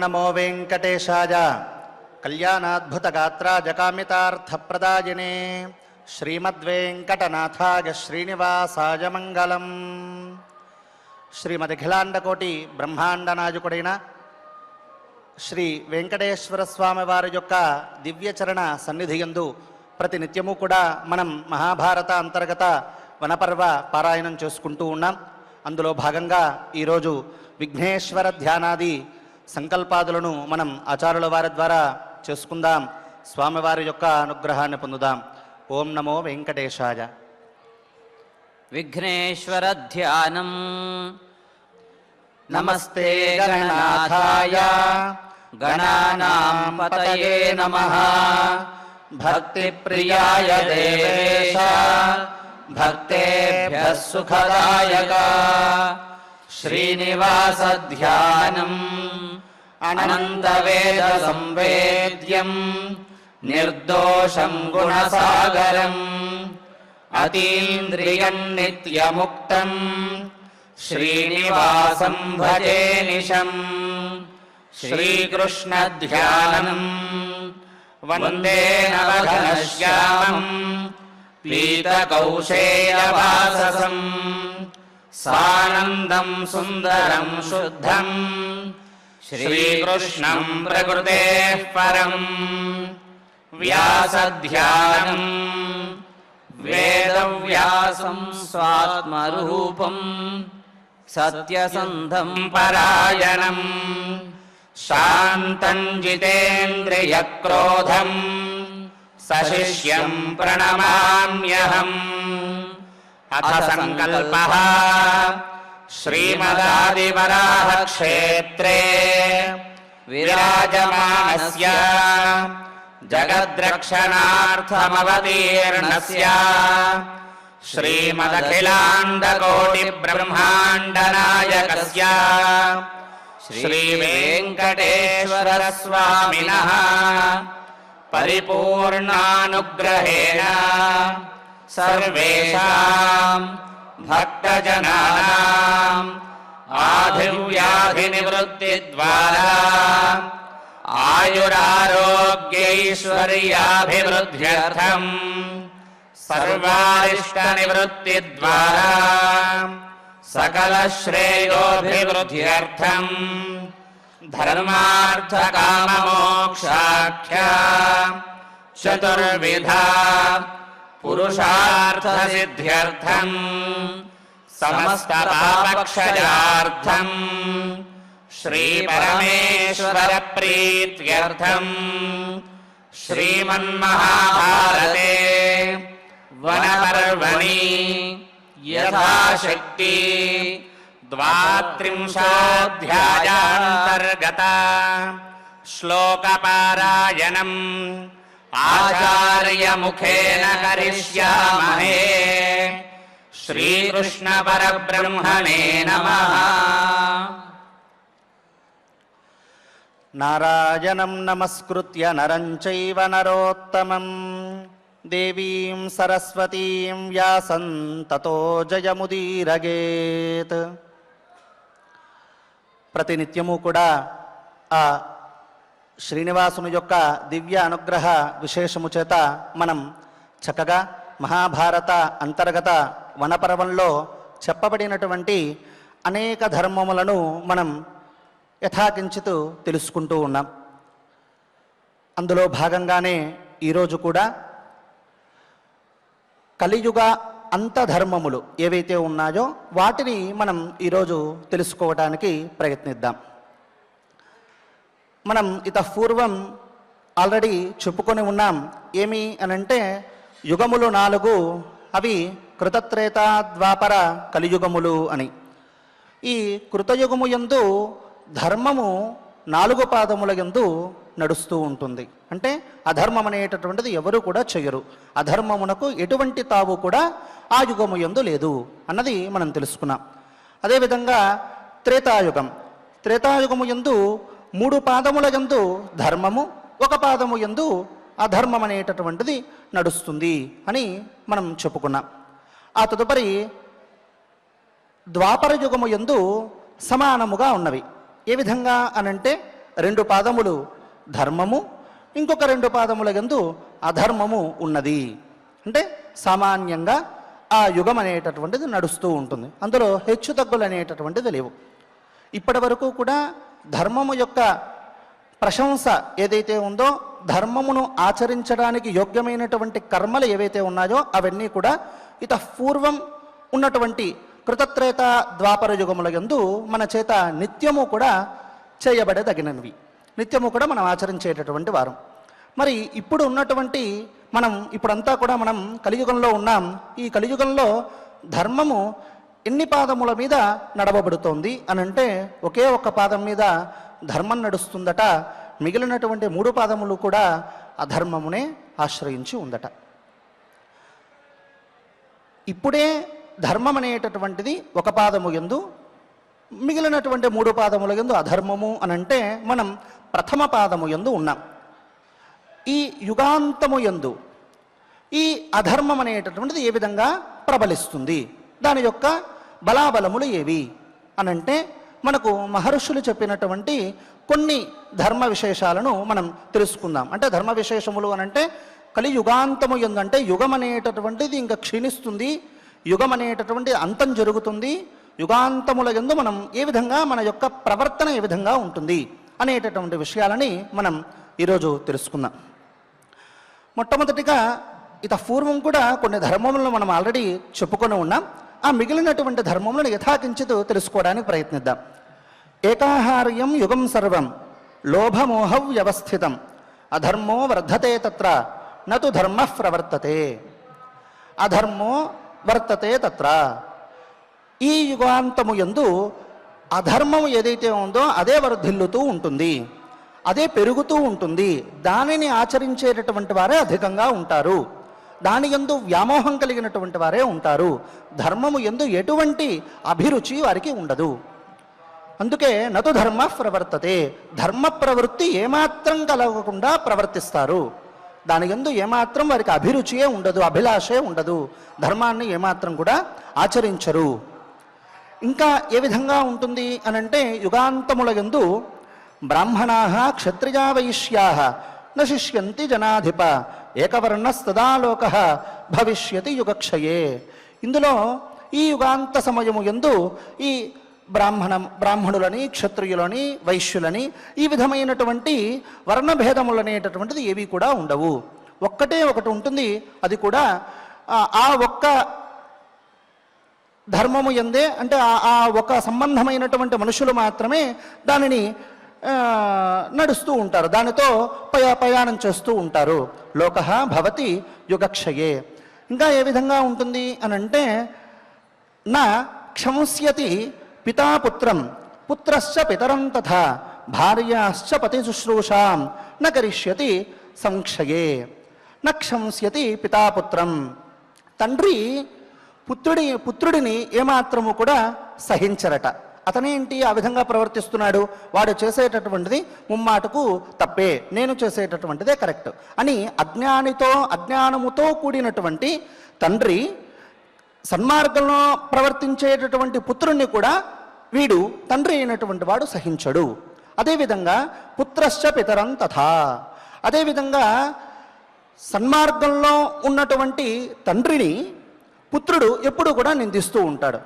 नमो वेंकटेशाय कल्याणाद्भुतगात्राय कामितार्थप्रदायिने श्रीमद्वेंकटनाथाय श्रीनिवासाय मंगलम्। శ్రీమదఖిలాండకోటి బ్రహ్మాండ నాయకుడైన శ్రీ వెంకటేశ్వర స్వామి వారి యొక్క దివ్యచరణ సన్నిధియందు ప్రతి నిత్యము కూడా మనం మహాభారత అంతర్గత వనపర్వ పారాయణం చేసుకుంటూ ఉన్నాం. అందులో భాగంగా ఈరోజు విఘ్నేశ్వర ధ్యానాది సంకల్పాదులను మనం ఆచార్యుల వారి ద్వారా చేసుకుందాం. స్వామివారి యొక్క అనుగ్రహాన్ని పొందుదాం. ఓం నమో వెంకటేశాయ. విఘ్నేశ్వర ధ్యానం. నమస్తే గణనాథాయ గణానాం పతయే నమః. భక్తి ప్రియాయ దేవేశ భక్తేభ్యః సుఖదాయక. శ్రీనివాస ధ్యానం అనంత వేద సంవేద్యం నిర్దోషం గుణసాగరం అతీంద్రియం నిత్యముక్తం శ్రీనివాసం భజే నిశం. శ్రీకృష్ణ ధ్యానం వందే నవఘనశ్యామం పీతకౌశేయవాససం సానందం సుందరం శుద్ధం శ్రీకృష్ణం ప్రకృతేః పరం. వ్యాసధ్యానం వేదవ్యాసం స్వాత్మరూపం సత్యసంధం పరాయణం శాంతం జితేంద్రియక్రోధం సశిష్యం ప్రణమామ్యహం. అథ సంకల్పః శ్రీమదాదివరాహ క్షేత్రే విరాజమానస్య జగద్రక్షణార్థమవతీర్ణస్య శ్రీమదఖిలాండకోటి బ్రహ్మాండ నాయకస్య శ్రీ వెంకటేశ్వర స్వామినః పరిపూర్ణానుగ్రహేణ సర్వేషాం భక్తజనానాం ఆధివ్యాధినివృత్తి ద్వారా ఆయురారోగ్యైశ్వర్యాభివృద్ధ్యర్థం సర్వారిష్టనివృత్తి ద్వారా సకల శ్రేయోభివృద్ధ్యర్థం ధర్మార్థకామమోక్షాఖ్య చతుర్విధ పురుషార్థసిద్ధ్యర్థం సమస్త పాపక్షయార్థం శ్రీపరమేశ్వర ప్రీత్యర్థం శ్రీమన్మహాభారతే వనపర్వణి యథాశక్తి ద్వాత్రింశోऽధ్యాయాంతర్గత శ్లోకపారాయణం ఆచార్యముఖేన కరిష్యామహే. శ్రీకృష్ణ పరబ్రహ్మణే నమః. నారాయణం నమస్కృత్య నరం చైవ నరోత్తమం దేవీం సరస్వతీం వ్యాసం తతో జయముదీరగేత్. ప్రతినిత్యము కూడా ఆ శ్రీనివాసుని యొక్క దివ్య అనుగ్రహ విశేషము చేత మనం చక్కగా మహాభారత అంతర్గత వనపర్వంలో చెప్పబడినటువంటి అనేక ధర్మములను మనం యథాకించిత్ తెలుసుకుంటూ ఉన్నాం. అందులో భాగంగానే ఈరోజు కూడా కలియుగ అంతధర్మములు ఏవైతే ఉన్నాయో వాటిని మనం ఈరోజు తెలుసుకోవడానికి ప్రయత్నిద్దాం. మనం పూర్వం ఆల్రెడీ చెప్పుకొని ఉన్నాం. ఏమి అనంటే యుగములు 4, అవి కృతత్రేత ద్వాపర కలియుగములు అని. ఈ కృతయుగము యందు ధర్మము 4 పాదముల యందు నడుస్తూ ఉంటుంది. అంటే అధర్మం అనేటటువంటిది ఎవరు కూడా చెయ్యరు. అధర్మమునకు ఎటువంటి తావు కూడా ఆ యుగము యందు లేదు అన్నది మనం తెలుసుకున్నాం. అదేవిధంగా త్రేతాయుగము యందు 3 పాదముల యందు ధర్మము, 1 పాదము యందు అధర్మం అనేటటువంటిది నడుస్తుంది అని మనం చెప్పుకున్నాం. ఆ తదుపరి ద్వాపర యుగము యందు సమానముగా ఉన్నవి. ఏ విధంగా అనంటే రెండు పాదములు ధర్మము, ఇంకొక రెండు పాదముల యందు అధర్మము ఉన్నది. అంటే సామాన్యంగా ఆ యుగం అనేటటువంటిది నడుస్తూ ఉంటుంది. అందులో హెచ్చు తగ్గులు అనేటటువంటిది లేవు. ఇప్పటి వరకు కూడా ధర్మము యొక్క ప్రశంస ఏదైతే ఉందో, ధర్మమును ఆచరించడానికి యోగ్యమైనటువంటి కర్మలు ఏవైతే ఉన్నాయో అవన్నీ కూడా పూర్వం ఉన్నటువంటి కృతత్రేత ద్వాపర యుగముల యందు మన చేత నిత్యము కూడా చేయబడదగినవి, నిత్యము కూడా మనం ఆచరించేటటువంటి వారం. మరి ఇప్పుడు ఉన్నటువంటి ఇప్పుడంతా కూడా మనం కలియుగంలో ఉన్నాం. ఈ కలియుగంలో ధర్మము ఎన్ని పాదముల మీద నడవబడుతోంది అని అంటే, ఒకే ఒక్క పాదం మీద ధర్మం నడుస్తుందట, మిగిలినటువంటి 3 పాదములు కూడా అధర్మమునే ఆశ్రయించి ఉందట. ఇప్పుడే ధర్మం అనేటటువంటిది ఒక పాదము యందు, మిగిలినటువంటి 3 పాదముల యందు అధర్మము అనంటే మనం ప్రథమ పాదము యందు ఉన్నాం. ఈ యుగాంతము యందు ఈ అధర్మం అనేటటువంటిది ఏ విధంగా ప్రబలిస్తుంది, దాని యొక్క బలాబలములు ఏవి అనంటే మనకు మహర్షులు చెప్పినటువంటి కొన్ని ధర్మ విశేషాలను మనం తెలుసుకుందాం. అంటే ధర్మ విశేషములు అనంటే కలియుగాంతము యందు అంటే యుగం అనేటటువంటిది ఇంకా క్షీణిస్తుంది, యుగం అనేటటువంటి అంతం జరుగుతుంది, యుగాంతముల యందు మనం ఏ విధంగా మన యొక్క ప్రవర్తన ఏ విధంగా ఉంటుంది అనేటటువంటి విషయాలని మనం ఈరోజు తెలుసుకుందాం. మొట్టమొదటిగా పూర్వం కూడా కొన్ని ధర్మములను మనం ఆల్రెడీ చెప్పుకొని ఉన్నాం. ఆ మిగిలినటువంటి ధర్మములను యథాకించిత్ తెలుసుకోవడానికి ప్రయత్నిద్దాం. ఏకాహార్యం యుగం సర్వం లోభమోహ వ్యవస్థితం అధర్మో వర్ధతే తత్ర నతు ధర్మ ప్రవర్తతే. అధర్మో వర్తతే తత్ర. ఈ యుగాంతము యందు అధర్మము ఏదైతే ఉందో అదే వర్ధిల్లుతూ ఉంటుంది, అదే పెరుగుతూ ఉంటుంది. దానిని ఆచరించేటటువంటి వారే అధికంగా ఉంటారు, దాని యందు వ్యామోహం కలిగినటువంటి వారే ఉంటారు. ధర్మము యందు ఎటువంటి అభిరుచి వారికి ఉండదు. అందుకే నతు ధర్మ ప్రవర్తతే, ధర్మ ప్రవృత్తి ఏమాత్రం కలగకుండా ప్రవర్తిస్తారు. దాని యందు ఏమాత్రం వారికి అభిరుచియే ఉండదు, అభిలాషే ఉండదు, ధర్మాన్ని ఏమాత్రం కూడా ఆచరించరు. ఇంకా ఏ విధంగా ఉంటుంది అనంటే యుగాంతముల యందు బ్రాహ్మణాః క్షత్రియా వైశ్యాః న శిష్యంతి జనాధిప ఏకవర్ణస్తదాలోకః భవిష్యతి యుగక్షయే. ఇందులో ఈ యుగాంత సమయము యందు ఈ బ్రాహ్మణులని, క్షత్రియులని, వైశ్యులని ఈ విధమైనటువంటి వర్ణభేదములు అనేటటువంటిది ఏవి కూడా ఉండవు. ఒక్కటే ఒకటి ఉంటుంది, అది కూడా ఆ ఒక్క ధర్మము యందే, అంటే ఆ ఒక సంబంధమైనటువంటి మనుషులు మాత్రమే దానిని నడుస్తూ ఉంటారు, దానితో ప్రయాణం చేస్తూ ఉంటారు. లోకః భవతి యుగక్షయే. ఇంకా ఏ విధంగా ఉంటుంది అనంటే నా క్షంస్యతి పితాపుత్రం పుత్రశ్చ పితరం తథా భార్యాశ్చ పతి శుశ్రూషాం న కరిష్యతి సంక్షయే. న క్షంస్యతి పితాపుత్రం. తండ్రి పుత్రుడిని ఏమాత్రము కూడా సహించరట. అతనేంటి ఆ విధంగా ప్రవర్తిస్తున్నాడు, వాడు చేసేటటువంటిది ముమ్మాటకు తప్పే, నేను చేసేటటువంటిదే కరెక్ట్ అని అజ్ఞానముతో కూడినటువంటి తండ్రి సన్మార్గంలో ప్రవర్తించేటటువంటి పుత్రుణ్ణి కూడా వీడు తండ్రి అయినటువంటి వాడు సహించడు. అదేవిధంగా పుత్రశ్చ పితరం తథా. అదేవిధంగా సన్మార్గంలో ఉన్నటువంటి తండ్రిని పుత్రుడు ఎప్పుడూ కూడా నిందిస్తూ ఉంటాడు.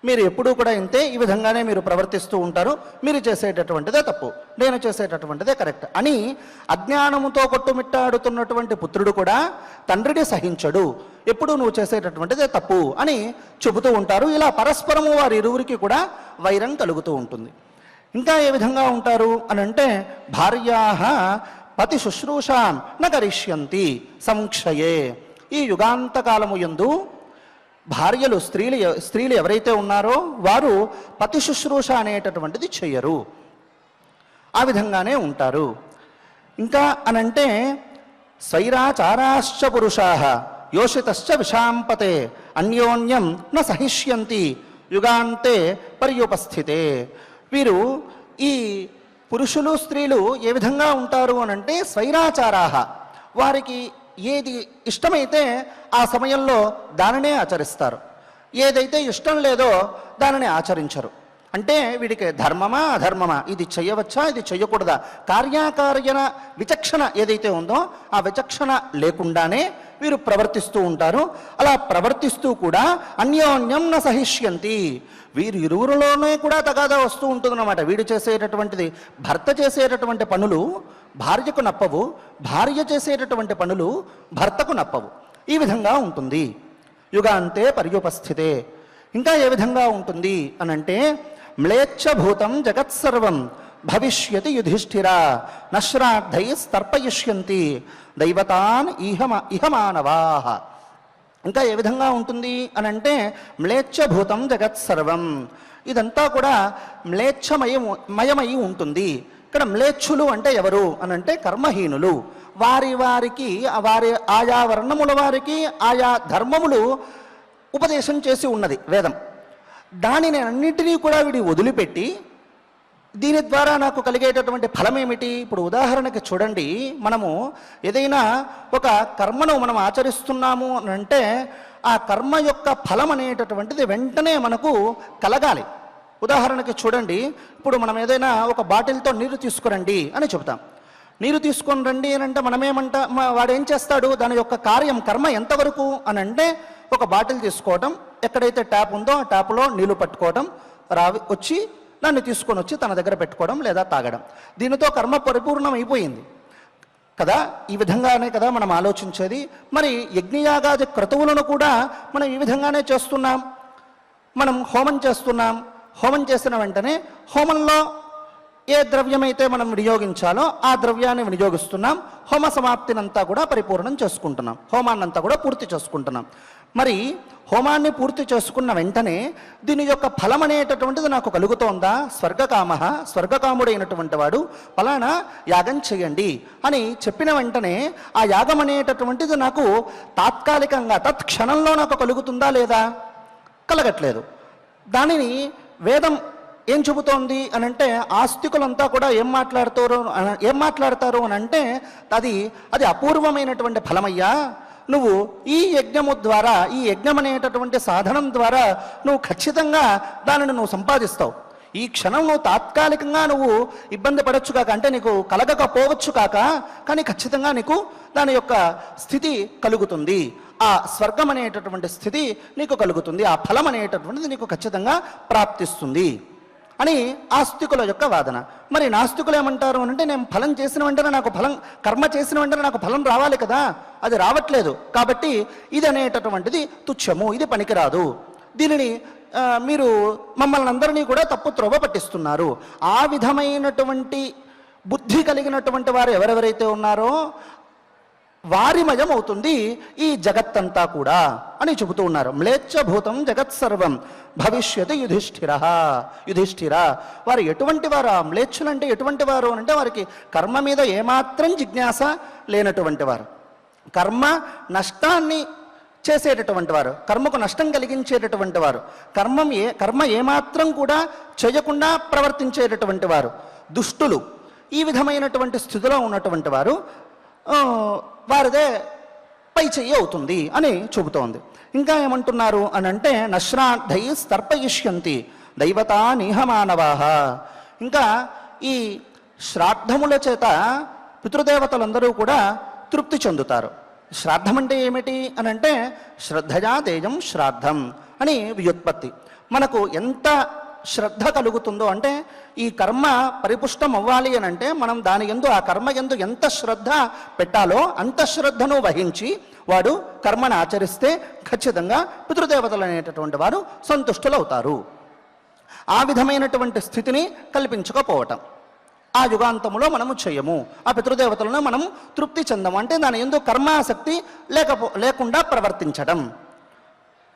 మీరు ఎప్పుడూ కూడా ఇంతే, ఈ విధంగానే మీరు ప్రవర్తిస్తూ ఉంటారు, మీరు చేసేటటువంటిదే తప్పు, నేను చేసేటటువంటిదే కరెక్ట్ అని అజ్ఞానముతో కొట్టుమిట్టాడుతున్నటువంటి పుత్రుడు కూడా తండ్రిని సహించడు, ఎప్పుడు నువ్వు చేసేటటువంటిదే తప్పు అని చెబుతూ ఉంటారు. ఇలా పరస్పరము వారి ఇరువురికి కూడా వైరం కలుగుతూ ఉంటుంది. ఇంకా ఏ విధంగా ఉంటారు అనంటే భార్యాః పతి శుశ్రూషాం న కరిష్యంతి సంక్షయే. ఈ యుగాంత కాలము యందు భార్యలు స్త్రీలు ఎవరైతే ఉన్నారో వారు పతి శుశ్రూష అనేటటువంటిది చెయ్యరు, ఆ విధంగానే ఉంటారు. ఇంకా అనంటే స్వైరాచారాశ్చ పురుషాః యోషితశ్చ విషాంపతే అన్యోన్యం న సహిష్యంతి యుగాంతే పర్యుపస్థితే. వీరు ఈ పురుషులు స్త్రీలు ఏ విధంగా ఉంటారు అనంటే స్వైరాచారాః, వారికి ఏది ఇష్టమైతే ఆ సమయంలో దానినే ఆచరిస్తారు, ఏదైతే ఇష్టం లేదో దానిని ఆచరించరు. అంటే వీడికి ధర్మమా అధర్మమా, ఇది చెయ్యవచ్చా ఇది చెయ్యకూడదా, కార్యాకార్యన విచక్షణ ఏదైతే ఉందో ఆ విచక్షణ లేకుండానే వీరు ప్రవర్తిస్తూ ఉంటారు. అలా ప్రవర్తిస్తూ కూడా అన్యోన్యం న సహిష్యంతి, వీరు ఇరువురిలోనే కూడా తగాదా వస్తూ ఉంటుందన్నమాట. వీడు చేసేటటువంటిది, భర్త చేసేటటువంటి పనులు భార్యకు నప్పవు, భార్య చేసేటటువంటి పనులు భర్తకు నప్పవు. ఈ విధంగా ఉంటుంది. యుగాంతే పర్యుపస్థితే. ఇంకా ఏ విధంగా ఉంటుంది అనంటే, మ్లేచ్ఛభూతం జగత్సర్వం భవిష్యతి యుధిష్ఠిరా నశ్రాద్ధై తర్పయిష్యంతి దైవతాన్ ఇహమానవాః. ఇంకా ఏ విధంగా ఉంటుంది అనంటే, మ్లేచ్ఛభూతం జగత్సర్వం, ఇదంతా కూడా మ్లేచ్ఛమయమై ఉంటుంది. ఇక్కడ మ్లేచ్ఛులు అంటే ఎవరు అనంటే కర్మహీనులు. వారికి ఆయా వర్ణముల వారికి ఆయా ధర్మములు ఉపదేశం చేసి ఉన్నది వేదం. దానిని అన్నిటినీ కూడా వీడి వదిలిపెట్టి దీని ద్వారా నాకు కలిగేటటువంటి ఫలం ఏమిటి? ఇప్పుడు ఉదాహరణకి చూడండి, మనము ఏదైనా ఒక కర్మను మనం ఆచరిస్తున్నాము అని అంటే ఆ కర్మ యొక్క ఫలం అనేటటువంటిది వెంటనే మనకు కలగాలి. ఉదాహరణకి చూడండి, ఇప్పుడు మనం ఏదైనా ఒక బాటిల్తో నీరు తీసుకురండి అని చెబుతాం. నీరు తీసుకొని రండి అని అంటే మనమేమంటా, వాడు ఏం చేస్తాడు, దాని యొక్క కార్యం కర్మ ఎంతవరకు అని అంటే ఒక బాటిల్ తీసుకోవటం, ఎక్కడైతే ట్యాప్ ఉందో ఆ ట్యాప్లో నీళ్లు పట్టుకోవడం, వచ్చి దాన్ని తీసుకొని వచ్చి తన దగ్గర పెట్టుకోవడం లేదా తాగడం. దీనితో కర్మ పరిపూర్ణం అయిపోయింది కదా. ఈ విధంగానే కదా మనం ఆలోచించేది. మరి యజ్ఞయాగాది క్రతువులను కూడా మనం ఈ విధంగానే చేస్తున్నాం. మనం హోమం చేస్తున్నాం. హోమం చేసిన వెంటనే హోమంలో ఏ ద్రవ్యమైతే మనం వినియోగించాలో ఆ ద్రవ్యాన్ని వినియోగిస్తున్నాం. హోమ సమాప్తినంతా కూడా పరిపూర్ణం చేసుకుంటున్నాం, హోమాన్నంతా కూడా పూర్తి చేసుకుంటున్నాం. మరి హోమాన్ని పూర్తి చేసుకున్న వెంటనే దీని యొక్క ఫలం అనేటటువంటిది నాకు కలుగుతోందా? స్వర్గకాముడైనటువంటి వాడు ఫలానా యాగం చేయండి అని చెప్పిన వెంటనే ఆ యాగం అనేటటువంటిది నాకు తాత్కాలికంగా తత్క్షణంలో నాకు కలుగుతుందా లేదా? కలగట్లేదు. దానిని వేదం ఏం చెబుతోంది అని అంటే, ఆస్తికులంతా కూడా ఏం మాట్లాడతారు అని అంటే, అది అపూర్వమైనటువంటి ఫలమయ్యా. నువ్వు ఈ యజ్ఞము ద్వారా, ఈ యజ్ఞం అనేటటువంటి సాధనం ద్వారా నువ్వు ఖచ్చితంగా దానిని నువ్వు సంపాదిస్తావు. ఈ క్షణం నువ్వు తాత్కాలికంగా నువ్వు ఇబ్బంది పడవచ్చు కాక, అంటే నీకు కలగకపోవచ్చు కాక, కానీ ఖచ్చితంగా నీకు దాని యొక్క స్థితి కలుగుతుంది. ఆ స్వర్గం అనేటటువంటి స్థితి నీకు కలుగుతుంది. ఆ ఫలం అనేటటువంటిది నీకు ఖచ్చితంగా ప్రాప్తిస్తుంది అని ఆస్తికుల యొక్క వాదన. మరి నాస్తికులు ఏమంటారు అంటే, నేను ఫలం చేసిన వెంటనే నాకు ఫలం, కర్మ చేసిన వెంటనే నాకు ఫలం రావాలి కదా, అది రావట్లేదు, కాబట్టి ఇది అనేటటువంటిది తుచ్చము, ఇది పనికిరాదు, దీనిని మీరు మమ్మల్ని అందరినీ కూడా తప్పు త్రోవ పట్టిస్తున్నారు. ఆ విధమైనటువంటి బుద్ధి కలిగినటువంటి వారు ఎవరెవరైతే ఉన్నారో వారిమయం అవుతుంది ఈ జగత్తంతా కూడా అని చెబుతూ ఉన్నారు. మ్లేచ్ఛభూతం జగత్సర్వం భవిష్యతి యుధిష్ఠిర. వారు ఎటువంటి వారు? ఆ మ్లేచ్ఛులు అంటే ఎటువంటి వారు అంటే, వారికి కర్మ మీద ఏమాత్రం జిజ్ఞాస లేనటువంటి వారు, కర్మ నష్టాన్ని చేసేటటువంటి వారు, కర్మకు నష్టం కలిగించేటటువంటి వారు, కర్మ ఏమాత్రం కూడా చేయకుండా ప్రవర్తించేటటువంటి వారు, దుష్టులు, ఈ విధమైనటువంటి స్థితిలో ఉన్నటువంటి వారు వారిదే పై చెయ్యి అవుతుంది అని చెబుతోంది. ఇంకా ఏమంటున్నారు అని అంటే, నశ్రాద్ధై తర్పయిష్యంతి దైవతా నిహమానవాః. ఇంకా ఈ శ్రాద్ధముల చేత పితృదేవతలందరూ కూడా తృప్తి చెందుతారు. శ్రాద్ధం అంటే ఏమిటి అని అంటే, శ్రద్ధయా తేజం శ్రాద్ధం అని వ్యుత్పత్తి. మనకు ఎంత శ్రద్ధ కలుగుతుందో అంటే, ఈ కర్మ పరిపుష్టం అవ్వాలి అని అంటే మనం దాని యందు, ఆ కర్మ యందు ఎంత శ్రద్ధ పెట్టాలో అంత శ్రద్ధను వహించి వాడు కర్మను ఆచరిస్తే ఖచ్చితంగా పితృదేవతలు అనేటటువంటి వారు సంతుష్టులవుతారు. ఆ విధమైనటువంటి స్థితిని కల్పించకపోవటం ఆ యుగాంతములో మనము చేయము. ఆ పితృదేవతలను మనం తృప్తి చెందము అంటే దాని యందు కర్మాసక్తి లేకుండా ప్రవర్తించడం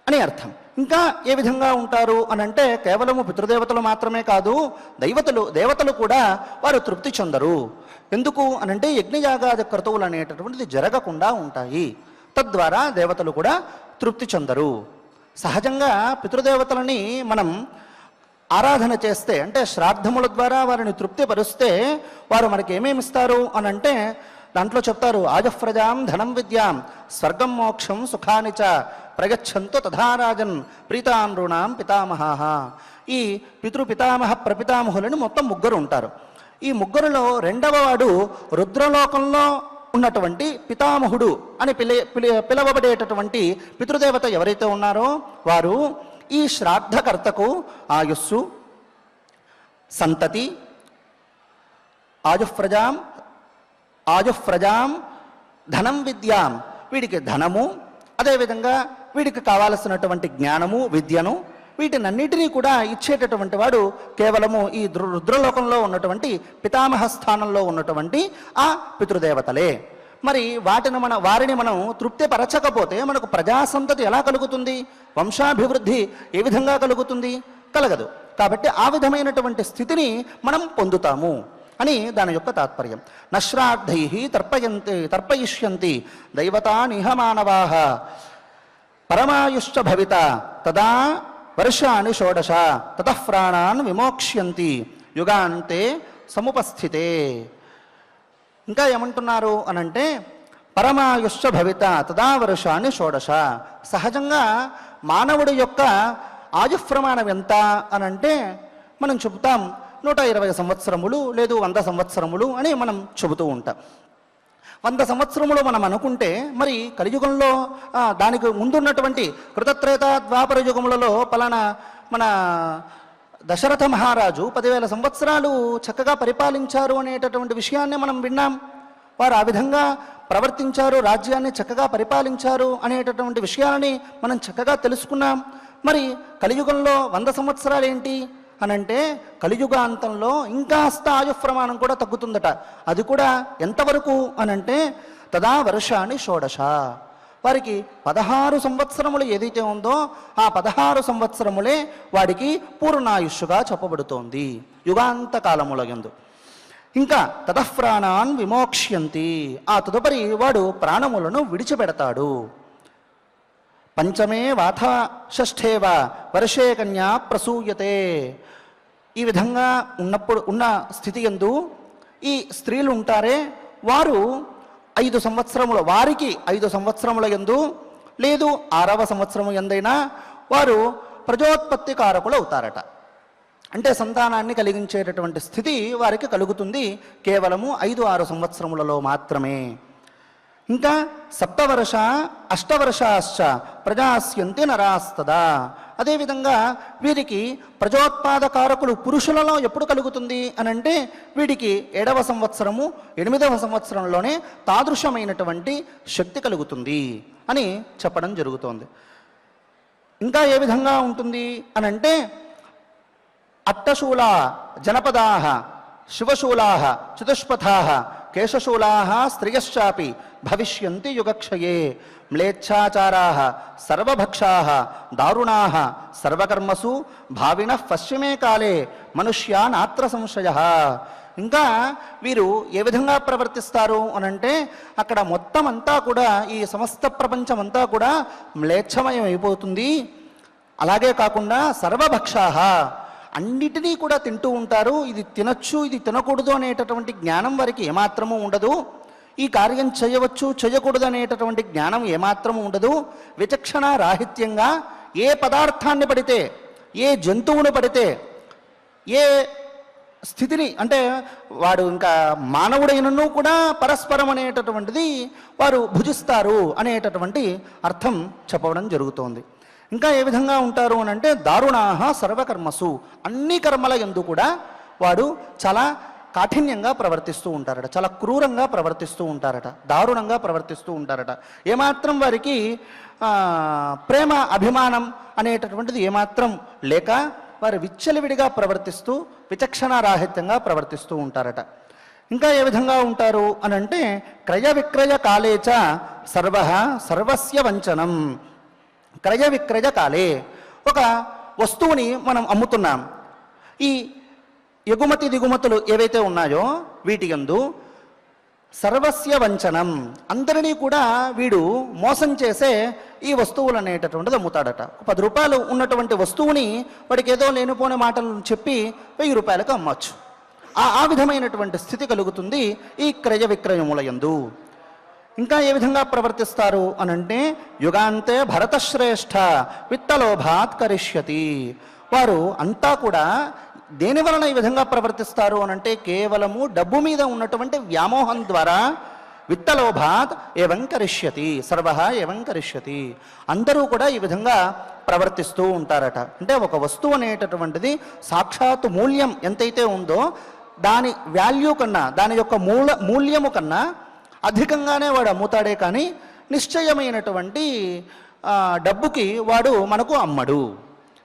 అని అర్థం. ఇంకా ఏ విధంగా ఉంటారు అని అంటే, కేవలము పితృదేవతలు మాత్రమే కాదు, దేవతలు కూడా వారు తృప్తి చెందరు. ఎందుకు అనంటే, యజ్ఞయాగాది క్రతువులు అనేటటువంటిది జరగకుండా ఉంటాయి. తద్వారా దేవతలు కూడా తృప్తి చెందరు. సహజంగా పితృదేవతలని మనం ఆరాధన చేస్తే, అంటే శ్రాద్ధముల ద్వారా వారిని తృప్తిపరుస్తే వారు మనకి ఏమేమి ఇస్తారు అని అంటే, దాంట్లో చెప్తారు, ఆజఫ్రజాం ధనం విద్యాం స్వర్గం మోక్షం సుఖాని చ ప్రగచ్చంతో తథారాజన్ ప్రీతానృణాం పితామహాః. ఈ పితృపితామహ ప్రపితామహులని మొత్తం ముగ్గురు ఉంటారు. ఈ ముగ్గురులో రెండవ వాడు రుద్రలోకంలో ఉన్నటువంటి పితామహుడు అని పిలవబడేటటువంటి పితృదేవత ఎవరైతే ఉన్నారో వారు ఈ శ్రాద్ధకర్తకు ఆయుస్సు, సంతతి, ఆజుఫ్రజాం, ధనం, విద్యాం, వీడికి ధనము, అదేవిధంగా వీడికి కావాల్సినటువంటి జ్ఞానము, విద్యను, వీటినన్నిటినీ కూడా ఇచ్చేటటువంటి వాడు కేవలము ఈ రుద్రలోకంలో ఉన్నటువంటి పితామహ స్థానంలో ఉన్నటువంటి ఆ పితృదేవతలే. మరి వారిని మనం తృప్తిపరచకపోతే మనకు ప్రజాసంతతి ఎలా కలుగుతుంది? వంశాభివృద్ధి ఏ విధంగా కలుగుతుంది? కలగదు. కాబట్టి ఆ విధమైనటువంటి స్థితిని మనం పొందుతాము అని దాని యొక్క తాత్పర్యం. నశ్రాద్ధై తర్పయిష్యంతి దైవతానిహ మానవాః పరమాయుష్ట భవిత తదా వర్షాని షోడశ తతః ప్రాణాన్ విమోక్ష్యంతి యుగాంతే సముపస్థితే. ఇంకా ఏమంటున్నారు అనంటే పరమాయుష్ట భవిత తదా వర్షాన్ని షోడశ. సహజంగా మానవుడి యొక్క ఆయుప్రమాణం ఎంత అనంటే మనం చెబుతాం 120 సంవత్సరములు లేదు 100 సంవత్సరములు అని మనం చెబుతూ ఉంటాం. 100 సంవత్సరములు మనం అనుకుంటే మరి కలియుగంలో దానికి ముందున్నటువంటి కృతత్రేత ద్వాపర యుగములలో పలానా మన దశరథ మహారాజు 10,000 సంవత్సరాలు చక్కగా పరిపాలించారు అనేటటువంటి విషయాన్ని మనం విన్నాం. వారు ఆ విధంగా ప్రవర్తించారు, రాజ్యాన్ని చక్కగా పరిపాలించారు అనేటటువంటి విషయాలని మనం చక్కగా తెలుసుకున్నాం. మరి కలియుగంలో 100 సంవత్సరాలు ఏంటి అనంటే కలియుగాంతంలో ఇంకాస్త ఆయుప్రమాణం కూడా తగ్గుతుందట. అది కూడా ఎంతవరకు అనంటే తదా వర్షాన్ని షోడశ. వారికి 16 సంవత్సరములు ఏదైతే ఉందో ఆ 16 సంవత్సరములే వాడికి పూర్ణాయుష్గా చెప్పబడుతోంది యుగాంత కాలముల యందు. ఇంకా తతఃప్రాణాన్ విమోక్ష్యంతి, ఆ తదుపరి వాడు ప్రాణములను విడిచిపెడతాడు. పంచమే వాథ షష్ఠేవ వర్షే కన్యా ప్రసూయతే. ఈ విధంగా ఉన్న స్థితి యందు ఈ స్త్రీలు ఉంటారే వారు 5 సంవత్సరముల వారికి 5 సంవత్సరముల యందు లేదు 6వ సంవత్సరము ఎందైనా వారు ప్రజోత్పత్తి కారకులు అవుతారట. అంటే సంతానాన్ని కలిగించేటటువంటి స్థితి వారికి కలుగుతుంది కేవలము 5-6 సంవత్సరములలో మాత్రమే. ఇంకా సప్తవర్ష అష్టవర్షాశ్చ ప్రజాస్యంతి నరాస్తదా. అదేవిధంగా వీరికి ప్రజోత్పాదకారకులు పురుషులలో ఎప్పుడు కలుగుతుంది అనంటే వీడికి 7వ సంవత్సరము 8వ సంవత్సరంలోనే తాదృశమైనటువంటి శక్తి కలుగుతుంది అని చెప్పడం జరుగుతోంది. ఇంకా ఏ విధంగా ఉంటుంది అనంటే అట్టశూలా జనపదా శివశూలా చతుష్పథా కేశశూలా స్త్రియశ్చాపి భవిష్యంతి యుగక్షయే. మ్లేచ్ఛాచారా సర్వభక్షా దారుణా సర్వకర్మసు భావిన పశ్చిమే కాలే మనుష్యానాత్ర సంశయ. ఇంకా వీరు ఏ విధంగా ప్రవర్తిస్తారు అనంటే అక్కడ మొత్తం అంతా కూడా ఈ సమస్త ప్రపంచం అంతా కూడా మ్లేచ్ఛమయం అయిపోతుంది. అలాగే కాకుండా సర్వభక్షా అన్నిటినీ కూడా తింటూ ఉంటారు. ఇది తినచ్చు ఇది తినకూడదు అనేటటువంటి జ్ఞానం వారికి ఏమాత్రము ఉండదు. ఈ కార్యం చేయవచ్చు చేయకూడదు అనేటటువంటి జ్ఞానం ఏమాత్రము ఉండదు. విచక్షణ రాహిత్యంగా ఏ పదార్థాన్ని పడితే ఏ జంతువును పడితే ఏ స్థితిని అంటే వాడు ఇంకా మానవుడైనను కూడా పరస్పరం అనేటటువంటిది వారు భుజిస్తారు అనేటటువంటి అర్థం చెప్పడం జరుగుతోంది. ఇంకా ఏ విధంగా ఉంటారు అనంటే దారుణాహ సర్వకర్మసు, అన్ని కర్మల యందు కూడా వాడు చాలా కాఠిన్యంగా ప్రవర్తిస్తూ ఉంటారట, చాలా క్రూరంగా ప్రవర్తిస్తూ ఉంటారట, దారుణంగా ప్రవర్తిస్తూ ఉంటారట. ఏమాత్రం వారికి ప్రేమ అభిమానం అనేటటువంటిది ఏమాత్రం లేక వారు విచ్చలవిడిగా ప్రవర్తిస్తూ విచక్షణారాహిత్యంగా ప్రవర్తిస్తూ ఉంటారట. ఇంకా ఏ విధంగా ఉంటారు అనంటే క్రయ విక్రయ కాలేచ సర్వస్య వంచనం. క్రయ విక్రయ కాలే ఒక వస్తువుని మనం అమ్ముతున్నాం. ఈ ఎగుమతి దిగుమతులు ఏవైతే ఉన్నాయో వీటి యందు సర్వస్య వంచనం, అందరినీ కూడా వీడు మోసం చేసే ఈ వస్తువులు అనేటటువంటిది అమ్ముతాడట. 10 రూపాయలు ఉన్నటువంటి వస్తువుని వాడికి ఏదో లేనిపోని మాటలు చెప్పి 1000 రూపాయలకు అమ్మచ్చు. ఆ విధమైనటువంటి స్థితి కలుగుతుంది ఈ క్రయ విక్రయముల యందు. ఇంకా ఏ విధంగా ప్రవర్తిస్తారు అనంటే యుగాంతే భరతశ్రేష్ఠ విత్తలోభాత్ కరిష్యతి. వారు అంతా కూడా దేని వలన ఈ విధంగా ప్రవర్తిస్తారు అనంటే కేవలము డబ్బు మీద ఉన్నటువంటి వ్యామోహం ద్వారా విత్తలోభాత్ ఏవం కరిష్యతి సర్వ ఏవం కరిష్యతి. అందరూ కూడా ఈ విధంగా ప్రవర్తిస్తూ ఉంటారట. అంటే ఒక వస్తువు అనేటటువంటిది సాక్షాత్తు మూల్యం ఎంతైతే ఉందో దాని వాల్యూ కన్నా, దాని యొక్క మూల్యము కన్నా అధికంగానే వాడు అమ్ముతాడే కానీ నిశ్చయమైనటువంటి డబ్బుకి వాడు మనకు అమ్మడు.